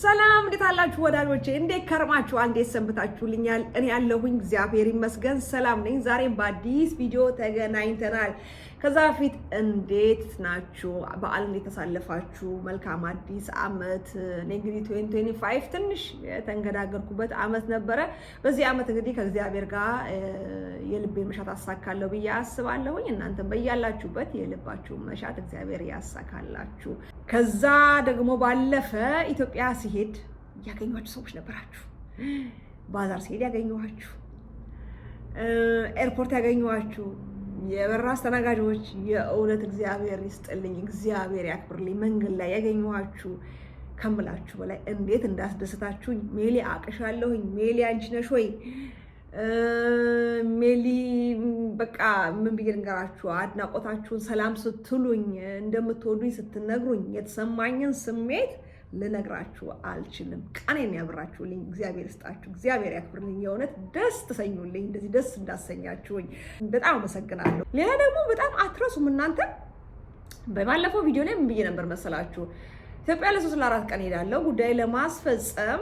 ሰላም እንዴት አላችሁ ወዳጆቼ? እንዴት ከርማችኋል? እንዴት ሰንብታችሁልኛል? እኔ ያለሁኝ እግዚአብሔር ይመስገን ሰላም ነኝ። ዛሬም በአዲስ ቪዲዮ ተገናኝተናል። ከዛ በፊት እንዴት ናችሁ? በዓል እንዴት ተሳለፋችሁ? መልካም አዲስ አመት። እኔ እንግዲህ 2025 ትንሽ የተንገዳገርኩበት አመት ነበረ። በዚህ አመት እንግዲህ ከእግዚአብሔር ጋር የልቤን መሻት አሳካለሁ ብዬ አስባለሁኝ። እናንተም በያላችሁበት የልባችሁን መሻት እግዚአብሔር ያሳካላችሁ። ከዛ ደግሞ ባለፈ ኢትዮጵያ ሲሄድ ያገኘኋችሁ ሰዎች ነበራችሁ። ባዛር ሲሄድ ያገኘኋችሁ፣ ኤርፖርት ያገኘኋችሁ የበረራ አስተናጋጆች የእውነት እግዚአብሔር ይስጥልኝ፣ እግዚአብሔር ያክብርልኝ። መንገድ ላይ ያገኘኋችሁ ከምላችሁ በላይ እንዴት እንዳስደሰታችሁኝ። ሜሊ አቅሻለሁኝ፣ ሜሊ አንቺ ነሽ ወይ? ሜሊ በቃ ምን ብዬ ልንገራችሁ፣ አድናቆታችሁን ሰላም ስትሉኝ፣ እንደምትወዱኝ ስትነግሩኝ የተሰማኝን ስሜት ልነግራችሁ አልችልም። ቀኔን ያብራችሁልኝ፣ እግዚአብሔር ይስጣችሁ፣ እግዚአብሔር ያክብርልኝ። የእውነት ደስ ተሰኙልኝ፣ እንደዚህ ደስ እንዳሰኛችሁኝ በጣም አመሰግናለሁ። ሌላ ደግሞ በጣም አትረሱም እናንተ። በባለፈው ቪዲዮ ላይ ምን ብዬ ነበር መሰላችሁ? ኢትዮጵያ ለ3 ለ4 ቀን ሄዳለሁ ጉዳይ ለማስፈጸም።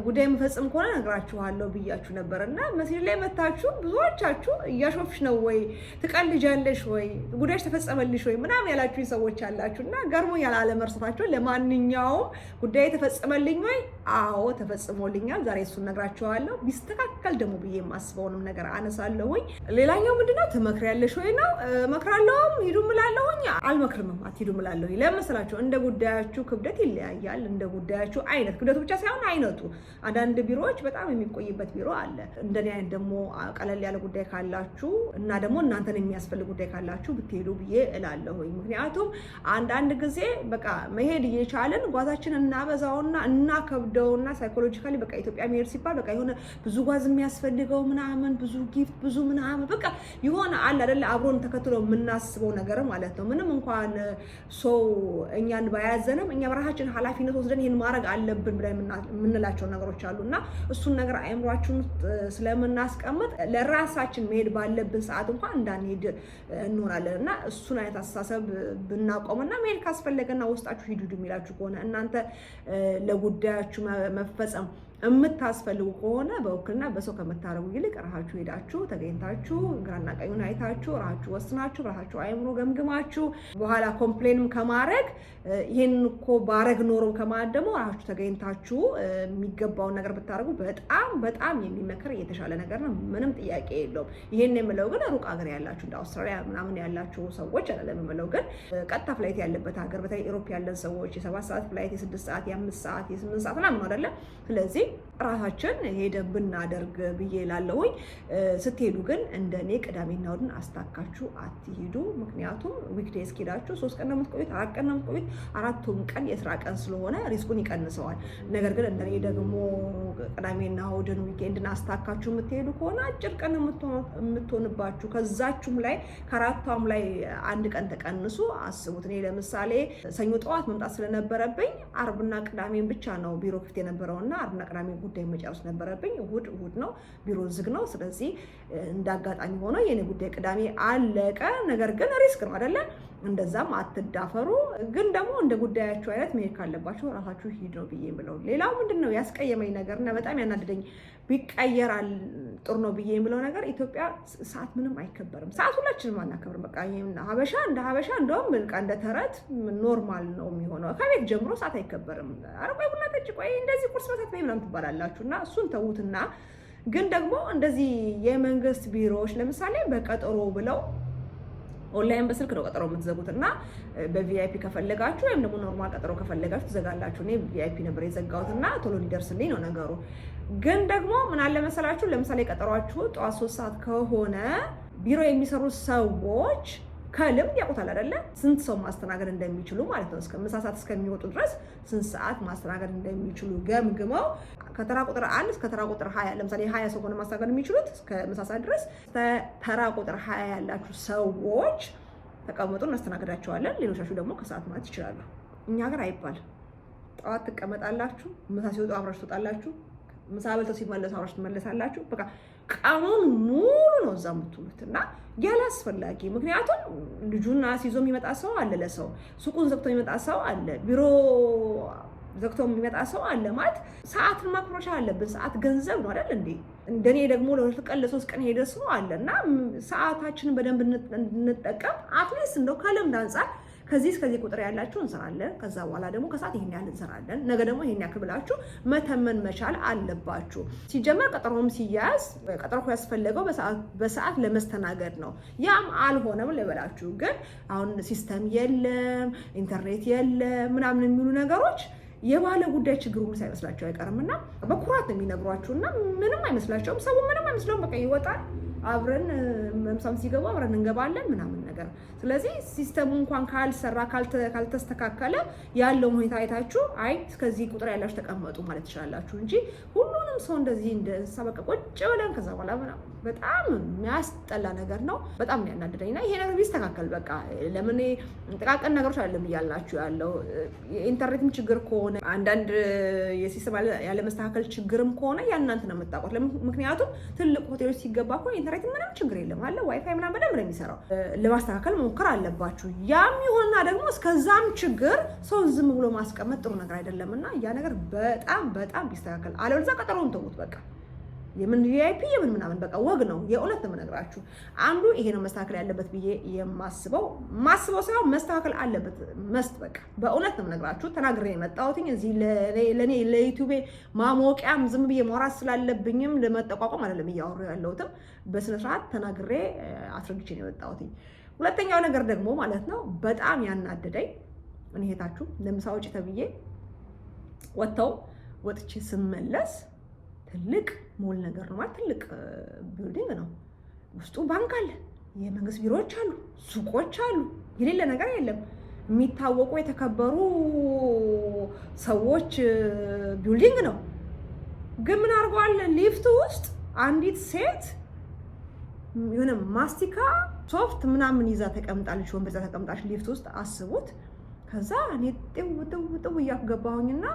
ጉዳይ የምፈጽም ከሆነ ነግራችኋለሁ ብያችሁ ነበርና መስጊድ ላይ መታችሁ ብዙዎቻችሁ እያሾፍሽ ነው ወይ ትቀልጃለሽ ወይ ጉዳይሽ ተፈጸመልሽ ወይ ምናምን ያላችሁኝ ሰዎች አላችሁና ገርሞኛል አለመርሳታችሁ። ለማንኛውም ጉዳይ ተፈጸመልኝ ወይ? አዎ ተፈጽሞልኛል። ዛሬ እሱን ነግራችኋለሁ። ቢስተካከል ደግሞ ብዬ የማስበውንም ነገር አነሳለሁኝ። ሌላኛው ምንድነው ትመክሪያለሽ ወይ ነው። እመክራለሁም ሂዱ እምላለሁኝ፣ አልመክርምም አትሂዱ እምላለሁኝ። ለምን መሰላችሁ? እንደ ጉዳያችሁ ክብደት ይለያያል። እንደ ጉዳያችሁ አይነት፣ ክብደቱ ብቻ ሳይሆን አይነቱ። አንዳንድ ቢሮዎች በጣም የሚቆይበት ቢሮ አለ። እንደኔ አይነት ደግሞ ቀለል ያለ ጉዳይ ካላችሁ እና ደግሞ እናንተን የሚያስፈልግ ጉዳይ ካላችሁ ብትሄዱ ብዬ እላለሁኝ። ምክንያቱም አንዳንድ ጊዜ በቃ መሄድ እየቻልን ጓዛችንን እናበዛውና እናከብደውና ሳይኮሎጂካሊ በቃ ኢትዮጵያ መሄድ ሲባል በቃ የሆነ ብዙ ጓዝ የሚያስፈልገው ምናምን ብዙ ጊፍት ብዙ ምናምን በቃ የሆነ አለ አይደለ አብሮን ተከትሎ የምናስበው ነገር ማለት ነው። ምንም እንኳን ሰው እኛን ባያዘንም እኛ በራሳችን ኃላፊነት ወስደን ይሄን ማድረግ አለብን ብለን የምንላቸው ነገሮች አሉና እሱን ነገር አይምሯችን ስለምናስቀምጥ ለራሳችን መሄድ ባለብን ሰዓት እንኳን እንዳንሄድ እንሆናለን። እና እሱን አይነት አስተሳሰብ ብናቆምና መሄድ ካስፈለገና ውስጣችሁ ሂዱ የሚላችሁ ከሆነ እናንተ ለጉዳያችሁ መፈጸም የምታስፈልጉ ከሆነ በውክልና በሰው ከምታረጉ ይልቅ ራሳችሁ ሄዳችሁ ተገኝታችሁ ግራና ቀኙን አይታችሁ ራሳችሁ ወስናችሁ ራሳችሁ አይምሮ ገምግማችሁ በኋላ ኮምፕሌንም ከማድረግ ይሄን እኮ ባረግ ኖሮ ከማለት ደግሞ ራሳችሁ ተገኝታችሁ የሚገባውን ነገር ብታረጉ በጣም በጣም የሚመከር የተሻለ ነገር ነው። ምንም ጥያቄ የለውም። ይሄን የምለው ግን ሩቅ ሀገር ያላችሁ እንደ አውስትራሊያ ምናምን ያላችሁ ሰዎች አይደለም የምለው፣ ግን ቀጥታ ፍላይት ያለበት ሀገር በተለይ ኢሮፕ ያለን ሰዎች የ7 ሰዓት ፍላይት የ6 ሰዓት የ5 ሰዓት የ8 ሰዓት ምናምን አይደለ። ስለዚህ ራሳችን ሄደን ብናደርግ ብዬ እላለሁኝ። ስትሄዱ ግን እንደኔ ቅዳሜና እሑድን አስታካችሁ አትሂዱ። ምክንያቱም ዊክዴይስ ሄዳችሁ 3 ቀን ነው የምትቆዩት፣ 4 ቀን ነው የምትቆዩት። 4ቱም ቀን የስራ ቀን ስለሆነ ሪስኩን ይቀንሰዋል። ነገር ግን እንደኔ ደግሞ ቅዳሜና እሑድን ዊኬንድን አስታካችሁ የምትሄዱ ከሆነ አጭር ቀን የምትሆንባችሁ። ከዛችሁም ላይ ከአራቷም ላይ 1 ቀን ተቀንሱ። አስቡት። እኔ ለምሳሌ ሰኞ ጠዋት መምጣት ስለነበረብኝ አርብና ቅዳሜን ብቻ ነው ቢሮ ክፍት የነበረውና አርብና ቅዳሜ ጉዳይ መጨረስ ነበረብኝ። እሑድ ነው ቢሮ ዝግ ነው። ስለዚህ እንዳጋጣሚ ሆኖ የኔ ጉዳይ ቅዳሜ አለቀ። ነገር ግን ሪስክ ነው አይደለ? እንደዛም አትዳፈሩ። ግን ደግሞ እንደ ጉዳያችሁ አይነት መሄድ ካለባችሁ ራሳችሁ ሂድ ነው ብዬ የምለው። ሌላው ምንድነው ያስቀየመኝ ነገርና በጣም ያናደደኝ ቢቀየራል ጥሩ ነው ብዬ የምለው ነገር ኢትዮጵያ ሰዓት ምንም አይከበርም። ሰዓት ሁላችንም አናከብርም። በቃ ሀበሻ እንደ ሀበሻ እንደውም በቃ እንደ ተረት ኖርማል ነው የሚሆነው። ከቤት ጀምሮ ሰዓት አይከበርም። ኧረ ቆይ ቡና ጠጪ፣ ቆይ እንደዚህ ቁርስ መስራት ወይ ምናምን ትባላላችሁ እና እሱን ተዉትና ግን ደግሞ እንደዚህ የመንግስት ቢሮዎች ለምሳሌ በቀጠሮ ብለው ኦንላይን በስልክ ነው ቀጠሮ የምትዘጉት እና በቪአይፒ ከፈለጋችሁ ወይም ደግሞ ኖርማል ቀጠሮ ከፈለጋችሁ ትዘጋላችሁ። እኔ ቪአይፒ ነበር የዘጋሁት እና ቶሎ ሊደርስልኝ ነው ነገሩ። ግን ደግሞ ምን አለ መሰላችሁ፣ ለምሳሌ ቀጠሯችሁ ጠዋት 3 ሰዓት ከሆነ ቢሮ የሚሰሩ ሰዎች ከልምድ ያውቁታል አይደለ? ስንት ሰው ማስተናገድ እንደሚችሉ ማለት ነው። እስከ ምሳ ሰዓት እስከሚወጡ ድረስ ስንት ሰዓት ማስተናገድ እንደሚችሉ ገምግመው ከተራ ቁጥር 1 እስከ ተራ ቁጥር 20 ለምሳሌ 20 ሰው ሆነ ማስተናገድ የሚችሉት እስከ ምሳ ሰዓት ድረስ ተራ ቁጥር 20 ያላችሁ ሰዎች ተቀመጡ፣ እናስተናግዳቸዋለን። ሌሎቻችሁ ደግሞ ከሰዓት ማለት ይችላሉ። እኛ ሀገር አይባልም። ጠዋት ትቀመጣላችሁ፣ ምሳ ሲወጡ አብራችሁ ትወጣላችሁ፣ ምሳ በልተው ሲመለሱ አብራችሁ ትመለሳላችሁ። በቃ ቀኑን ሙሉ ነው እዛ የምትውሉት እና ያላስፈላጊ። ምክንያቱም ልጁን አስይዞ የሚመጣ ሰው አለ፣ ለሰው ሱቁን ዘግቶ የሚመጣ ሰው አለ፣ ቢሮ ዘግቶ የሚመጣ ሰው አለ ማለት ሰዓትን ማክሮሻ አለብን። ሰዓት ገንዘብ ነው አይደል እንዴ? እንደኔ ደግሞ ለሁለት ቀን ለሶስት ቀን ሄደ ሰው አለ እና ሰዓታችንን በደንብ እንጠቀም። አትሊስት እንደው ከልምድ አንፃር ከዚህ እስከዚህ ቁጥር ያላችሁ እንሰራለን፣ ከዛ በኋላ ደግሞ ከሰዓት ይሄን ያህል እንሰራለን፣ ነገ ደግሞ ይሄን ያክል ብላችሁ መተመን መቻል አለባችሁ። ሲጀመር ቀጠሮም ሲያዝ ቀጠሮ ያስፈለገው በሰዓት ለመስተናገድ ነው። ያም አልሆነም ልበላችሁ። ግን አሁን ሲስተም የለም ኢንተርኔት የለም ምናምን የሚሉ ነገሮች የባለ ጉዳይ ችግር ሁሉ ሳይመስላቸው አይቀርምና በኩራት ነው የሚነግሯችሁና ምንም አይመስላቸውም። ሰው ምንም አይመስለውም። በቃ ይወጣል፣ አብረን መምሳም ሲገቡ አብረን እንገባለን ምናምን ነገር። ስለዚህ ሲስተሙ እንኳን ካልሰራ ካልተስተካከለ ያለውን ሁኔታ አይታችሁ አይ እስከዚህ ቁጥር ያላችሁ ተቀመጡ ማለት ትችላላችሁ እንጂ ሁሉንም ሰው እንደዚህ እንደዛ በቃ ቁጭ ብለን ከዛ በኋላ በጣም የሚያስጠላ ነገር ነው። በጣም ነው ያናደደኝና ይሄ ነገር ቢስተካከል በቃ ለምን ጥቃቅን ነገሮች አይደለም እያልናችሁ ያለው የኢንተርኔትም ችግር ከሆነ አንዳንድ የሲስተም ያለመስተካከል ችግርም ከሆነ ያናንተ ነው የምታውቁት። ምክንያቱም ትልቅ ሆቴሎች ሲገባ እኮ ኢንተርኔት ምንም ችግር የለም አለ ዋይፋይ ምናምን በደንብ ነው የሚሰራው። ለማስተካከል መሞከር አለባችሁ። ያም ይሁንና ደግሞ እስከዛም ችግር ሰው ዝም ብሎ ማስቀመጥ ጥሩ ነገር አይደለምና ያ ነገር በጣም ቢስተካከል አለበለዚያ ቀጠሮውን ተውት በቃ። የምን ቪአይፒ የምን ምናምን በቃ ወግ ነው። የእውነት ነው የምነግራችሁ። አንዱ ይሄ ነው መስተካከል ያለበት ብዬ የማስበው ሳይሆን መስተካከል አለበት በቃ በእውነት ነው የምነግራችሁ። ተናግሬ የመጣሁት እዚህ ለኔ ለዩቲዩብ ማሞቂያም ዝም ብዬ ማውራት ስላለብኝም ለመጠቋቋም አይደለም እያወራሁ ያለሁትም በስነ ስርዓት ተናግሬ አስረግጬ ነው የመጣሁት። ሁለተኛው ነገር ደግሞ ማለት ነው በጣም ያናደደኝ እኔ እህታችሁ ለምሳ ውጪ ተብዬ ወጥቼ ስመለስ ትልቅ ሞል ነገር ነው ማለት ትልቅ ቢልዲንግ ነው። ውስጡ ባንክ አለ፣ የመንግስት ቢሮዎች አሉ፣ ሱቆች አሉ፣ የሌለ ነገር የለም። የሚታወቁ የተከበሩ ሰዎች ቢልዲንግ ነው። ግን ምን አድርገዋል? ሊፍት ውስጥ አንዲት ሴት የሆነ ማስቲካ ሶፍት ምናምን ይዛ ተቀምጣለች፣ ወንበር ይዛ ተቀምጣለች ሊፍት ውስጥ አስቡት። ከዛ እኔ ጥው እያገባሁኝና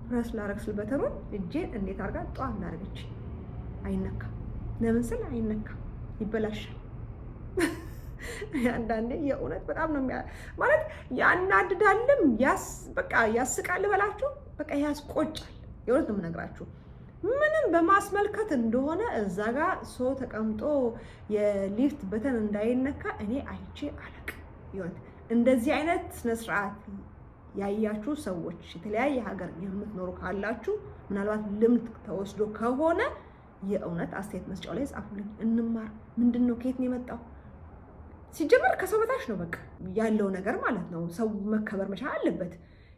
ፕረስ ላረግ ስል በተሩን እጄን እንዴት አድርጋ ጧ እናደርገች። አይነካ ለምን ስል አይነካ ይበላሻል። አንዳንዴ የእውነት በጣም ነው ማለት ያናድዳልም በቃ ያስቃል በላችሁ በቃ ያስቆጫል። የእውነት ነው የምነግራችሁ። ምንም በማስመልከት እንደሆነ እዛ ጋር ሰው ተቀምጦ የሊፍት በተን እንዳይነካ እኔ አይቼ አላውቅም። የእውነት እንደዚህ አይነት ስነ ስርዓት ያያችሁ ሰዎች የተለያየ ሀገር የምትኖሩ ካላችሁ ምናልባት ልምድ ተወስዶ ከሆነ የእውነት አስተያየት መስጫው ላይ ጻፉልኝ። እንማር። ምንድነው ከየት ነው የመጣው? ሲጀመር ከሰው በታች ነው በቃ ያለው ነገር ማለት ነው። ሰው መከበር መቻል አለበት።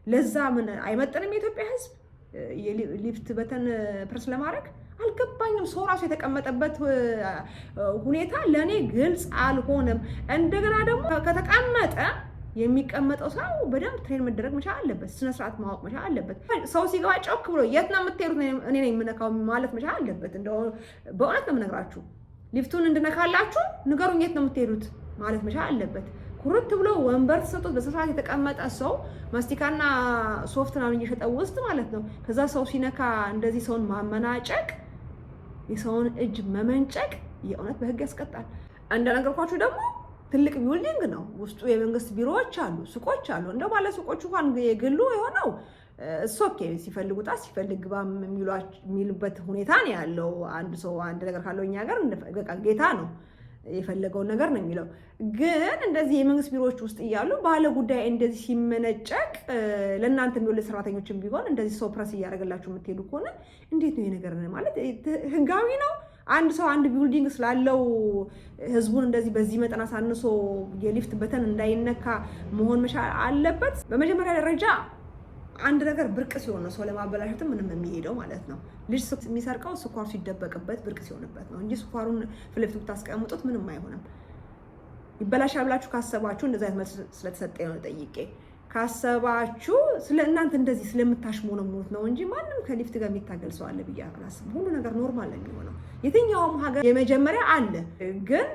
ለዛ ምን አይመጥንም? የኢትዮጵያ ሕዝብ የሊፍት በተን ፕረስ ለማድረግ አልገባኝም። ሰው ራሱ የተቀመጠበት ሁኔታ ለኔ ግልጽ አልሆነም። እንደገና ደግሞ ከተቀመጠ የሚቀመጠው ሰው በደንብ ትሬን መደረግ መቻል አለበት። ስነ ስርዓት ማወቅ መቻል አለበት። ሰው ሲገባ ጮክ ብሎ የት ነው የምትሄዱት እኔ ነኝ የምነካው ማለት መቻል አለበት። እንደው በእውነት ነው የምነግራችሁ። ሊፍቱን እንድነካላችሁ ንገሩኝ፣ የት ነው የምትሄዱት ማለት መቻል አለበት። ኩርት ብሎ ወንበር ተሰጥቶት በስነ ስርዓት የተቀመጠ ሰው ማስቲካና ሶፍት ምናምን እየሸጠ ውስጥ ማለት ነው። ከዛ ሰው ሲነካ እንደዚህ ሰውን ማመናጨቅ፣ የሰውን እጅ መመንጨቅ የእውነት በህግ ያስቀጣል። እንደነገርኳችሁ ደግሞ ትልቅ ቢልዲንግ ነው። ውስጡ የመንግስት ቢሮዎች አሉ፣ ሱቆች አሉ። እንደው ባለ ሱቆቹ እንኳን የግሉ የሆነው ኦኬ ሲፈልጉ ጣ ሲፈልግ ግባ የሚሉበት ሁኔታ ነው ያለው። አንድ ሰው አንድ ነገር ካለው እኛ ሀገር በቃ ጌታ ነው የፈለገውን ነገር ነው የሚለው። ግን እንደዚህ የመንግስት ቢሮዎች ውስጥ እያሉ ባለ ጉዳይ እንደዚህ ሲመነጨቅ ለእናንተ የሚሆን ለሰራተኞችም ቢሆን እንደዚህ ሰው ፕረስ እያደረገላችሁ የምትሄዱ ከሆነ እንዴት ነው ይሄ ነገር ማለት ህጋዊ ነው? አንድ ሰው አንድ ቢልዲንግ ስላለው ህዝቡን እንደዚህ በዚህ መጠን አሳንሶ የሊፍት በተን እንዳይነካ መሆን መቻል አለበት። በመጀመሪያ ደረጃ አንድ ነገር ብርቅ ሲሆን ነው ሰው ለማበላሸትም ምንም የሚሄደው ማለት ነው። ልጅ የሚሰርቀው ስኳሩ ሲደበቅበት ብርቅ ሲሆንበት ነው እንጂ ስኳሩን ፊት ለፊት ብታስቀምጡት ምንም አይሆንም። ይበላሻል ብላችሁ ካሰባችሁ እንደዛ አይነት መልስ ስለተሰጠኝ ነው ጠይቄ ካሰባችሁ ስለ እናንተ እንደዚህ ስለምታሽሞነሙት ነው እንጂ ማንም ከሊፍት ጋር የሚታገል ሰው አለ ብዬ አላስብም። ሁሉ ነገር ኖርማል ነው የሚሆነው። የትኛውም ሀገር የመጀመሪያ አለ፣ ግን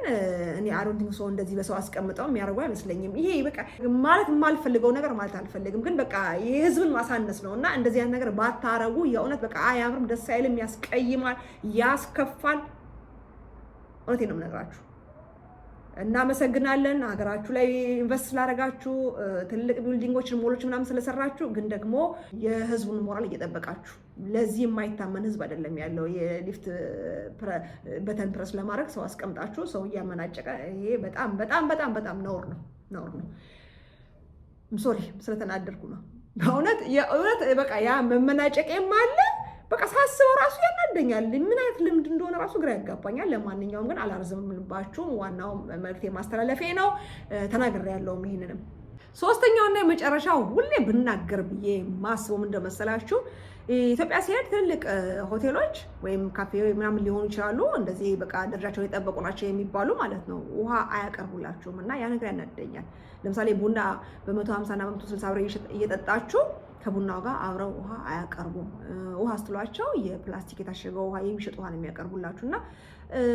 እኔ አሮንቲንግ ሰው እንደዚህ በሰው አስቀምጠው የሚያደርጉ አይመስለኝም። ይሄ በቃ ማለት የማልፈልገው ነገር ማለት አልፈልግም፣ ግን በቃ የህዝብን ማሳነስ ነው እና እንደዚህ አይነት ነገር ባታረጉ የእውነት በቃ አያምርም፣ ደስ አይልም፣ ያስቀይማል፣ ያስከፋል። እውነቴን ነው የምነግራችሁ። እናመሰግናለን ሀገራችሁ ላይ ኢንቨስት ስላደረጋችሁ ትልቅ ቢልዲንጎችን ሞሎች ምናምን ስለሰራችሁ፣ ግን ደግሞ የህዝቡን ሞራል እየጠበቃችሁ ለዚህ የማይታመን ህዝብ አይደለም ያለው። የሊፍት በተን ፕረስ ለማድረግ ሰው አስቀምጣችሁ ሰው እያመናጨቀ ይሄ በጣም በጣም በጣም በጣም ነውር ነው። ሶሪ ስለተናደርኩ ነው በእውነት የእውነት በቃ ያ መመናጨቄም አለ። በቃ ሳስበው ራሱ ያናደኛል። ምን አይነት ልምድ እንደሆነ ራሱ ግራ ያጋባኛል። ለማንኛውም ግን አላርዘምባችሁም። ዋናው መልእክቴ ማስተላለፌ ነው። ተናግሬያለሁ። ይሄንንም ሶስተኛውና የመጨረሻው ሁሌ ብናገር ብዬ ማስበው እንደመሰላችሁ ኢትዮጵያ ሲሄድ ትልቅ ሆቴሎች ወይም ካፌ ምናምን ሊሆኑ ይችላሉ። እንደዚህ በቃ ደረጃቸውን የጠበቁ ናቸው የሚባሉ ማለት ነው። ውሃ አያቀርቡላችሁም እና ያ ነገር ያናደኛል። ለምሳሌ ቡና በ150 እና በ160 ብር እየጠጣችሁ ከቡናው ጋር አብረው ውሃ አያቀርቡም። ውሃ ስትሏቸው የፕላስቲክ የታሸገው ውሃ የሚሸጥ ውሃ ነው የሚያቀርቡላችሁ እና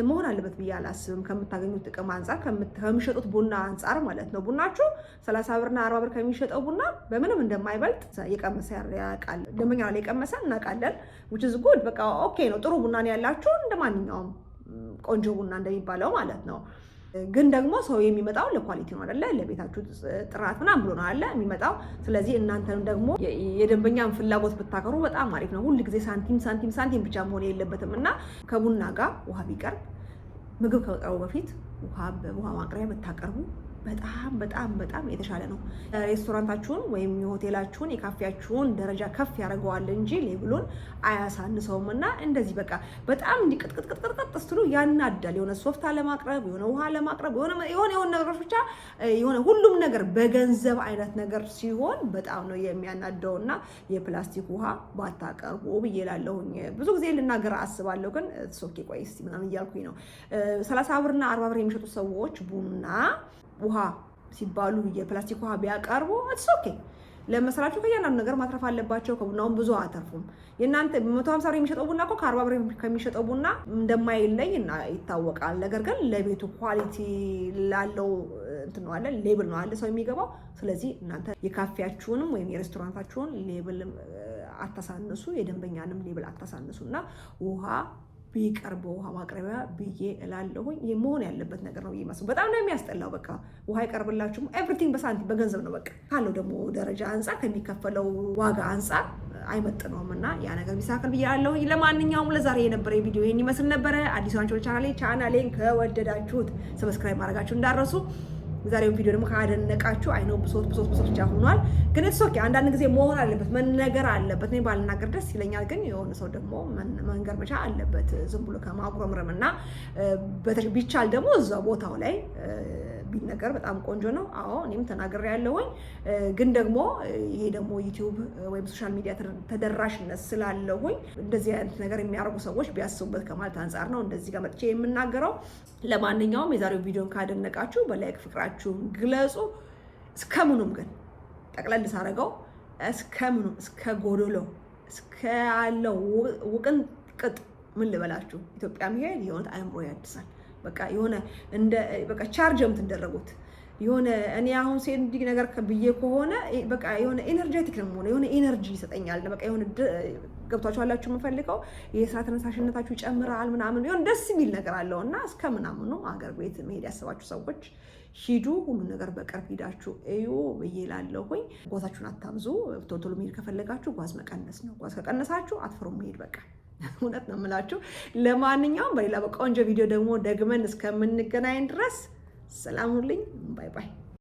መሆን አለበት ብዬ አላስብም። ከምታገኙት ጥቅም አንጻር ከሚሸጡት ቡና አንጻር ማለት ነው። ቡናችሁ 30 ብርና 40 ብር ከሚሸጠው ቡና በምንም እንደማይበልጥ የቀመሰ ያውቃል። ደንበኛ ላይ የቀመሰ እናውቃለን። which is good በቃ ኦኬ ነው። ጥሩ ቡና ነው ያላችሁ እንደማንኛውም ቆንጆ ቡና እንደሚባለው ማለት ነው። ግን ደግሞ ሰው የሚመጣው ለኳሊቲ ነው አይደለ? ለቤታችሁ ጥራት ምናምን ብሎ ነው አይደለ የሚመጣው። ስለዚህ እናንተም ደግሞ የደንበኛን ፍላጎት ብታከሩ በጣም አሪፍ ነው። ሁሉ ጊዜ ሳንቲም ብቻ መሆን የለበትም እና ከቡና ጋር ውሃ ቢቀርብ ምግብ ከመቅረቡ በፊት በውሃ ማቅረቢያ ብታቀርቡ በጣም በጣም በጣም የተሻለ ነው። ሬስቶራንታችሁን ወይም የሆቴላችሁን የካፌያችሁን ደረጃ ከፍ ያደርገዋል እንጂ ሌብሉን አያሳንሰውም። እና እንደዚህ በቃ በጣም እንዲቅጥቅጥቅጥቅጥ ስትሉ ያናዳል። የሆነ ሶፍት ለማቅረብ የሆነ ውሃ ለማቅረብ የሆነ ነገሮች ብቻ የሆነ ሁሉም ነገር በገንዘብ አይነት ነገር ሲሆን በጣም ነው የሚያናደው። እና የፕላስቲክ ውሃ ባታቀርቡ ብዬ እላለሁኝ። ብዙ ጊዜ ልናገር አስባለሁ፣ ግን ሶኬ ቆይ እስቲ ምናምን እያልኩኝ ነው። 30 ብርና 40 ብር የሚሸጡ ሰዎች ቡና ውሃ ሲባሉ የፕላስቲክ ውሃ ቢያቀርቡ እትስ ኦኬ። ለመስራችሁ ከእያንዳንዱ ነገር ማትረፍ አለባቸው። ከቡናውም ብዙ አተርፉም። የእናንተ 150 ብር የሚሸጠው ቡና እኮ ከ40 ብር ከሚሸጠው ቡና እንደማይለይ ይታወቃል። ነገር ግን ለቤቱ ኳሊቲ ላለው እንትን ነው አለ ሌብል ነው አለ ሰው የሚገባው። ስለዚህ እናንተ የካፌያችሁንም ወይም የሬስቶራንታችሁን ሌብል አታሳንሱ፣ የደንበኛንም ሌብል አታሳንሱ እና ውሃ ቢቀርብ ውሃ ማቅረቢያ ብዬ እላለሁኝ። ይሄ መሆን ያለበት ነገር ነው ይመስል በጣም ነው የሚያስጠላው። በቃ ውሃ ይቀርብላችሁም ኤቭሪቲንግ በሳንቲም በገንዘብ ነው በቃ ካለው ደግሞ ደረጃ አንጻር ከሚከፈለው ዋጋ አንጻር አይመጥነውም እና ያ ነገር ቢሳከል ብዬ እላለሁኝ። ለማንኛውም ለዛሬ የነበረ ቪዲዮ ይሄን ይመስል ነበረ። አዲስ ናችሁ ቻናሌን ከወደዳችሁት ሰብስክራይብ ማድረጋችሁ እንዳረሱ። ዛሬውን ቪዲዮ ደግሞ ካደነቃችሁ አይነው ብሶት ብቻ ሆኗል። ግን እሱ ኦኬ አንዳንድ ጊዜ መሆን አለበት መነገር አለበት። እኔ ባልናገር ደስ ይለኛል፣ ግን የሆነ ሰው ደግሞ መንገር ብቻ አለበት ዝም ብሎ ከማጉረምረም እና ቢቻል ደግሞ እዛ ቦታው ላይ ቢነገር በጣም ቆንጆ ነው። አዎ እኔም ተናግሬ ያለሁኝ። ግን ደግሞ ይሄ ደግሞ ዩቲዩብ ወይም ሶሻል ሚዲያ ተደራሽነት ስላለሁኝ እንደዚህ አይነት ነገር የሚያደርጉ ሰዎች ቢያስቡበት ከማለት አንጻር ነው እንደዚህ ጋር መጥቼ የምናገረው። ለማንኛውም የዛሬው ቪዲዮን ካደነቃችሁ በላይክ ፍቅራችሁን ግለጹ። እስከምኑም ግን ጠቅለል ሳደርገው እስከምኑም እስከ ጎዶሎ እስከ ያለው ውቅንቅጥ ምን ልበላችሁ ኢትዮጵያ መሄድ የሆነ አእምሮ ያድሳል። በቃ የሆነ እንደ በቃ ቻርጅ የምትደረጉት የሆነ እኔ አሁን ሴንዲ ነገር ብዬ ከሆነ በቃ የሆነ ኤነርጄቲክ ነው የሆነ የሆነ ኤነርጂ ይሰጠኛል። በቃ የሆነ ገብቷችኋላችሁ የምፈልገው የስራ ተነሳሽነታችሁ ይጨምራል ምናምን የሆነ ደስ የሚል ነገር አለው እና እስከ ምናምን ነው ሀገር ቤት መሄድ ያሰባችሁ ሰዎች ሂዱ። ሁሉ ነገር በቅርብ ሂዳችሁ እዩ ብዬ እላለሁኝ። ጓዛችሁን አታብዙ። ቶሎ መሄድ ከፈለጋችሁ ጓዝ መቀነስ ነው። ጓዝ ከቀነሳችሁ አትፈሩም መሄድ በቃ እውነት ነው የምላችሁ። ለማንኛውም በሌላ በቆንጆ ቪዲዮ ደግሞ ደግመን እስከምንገናኝ ድረስ ሰላም ሁኑልኝ። ባይ ባይ።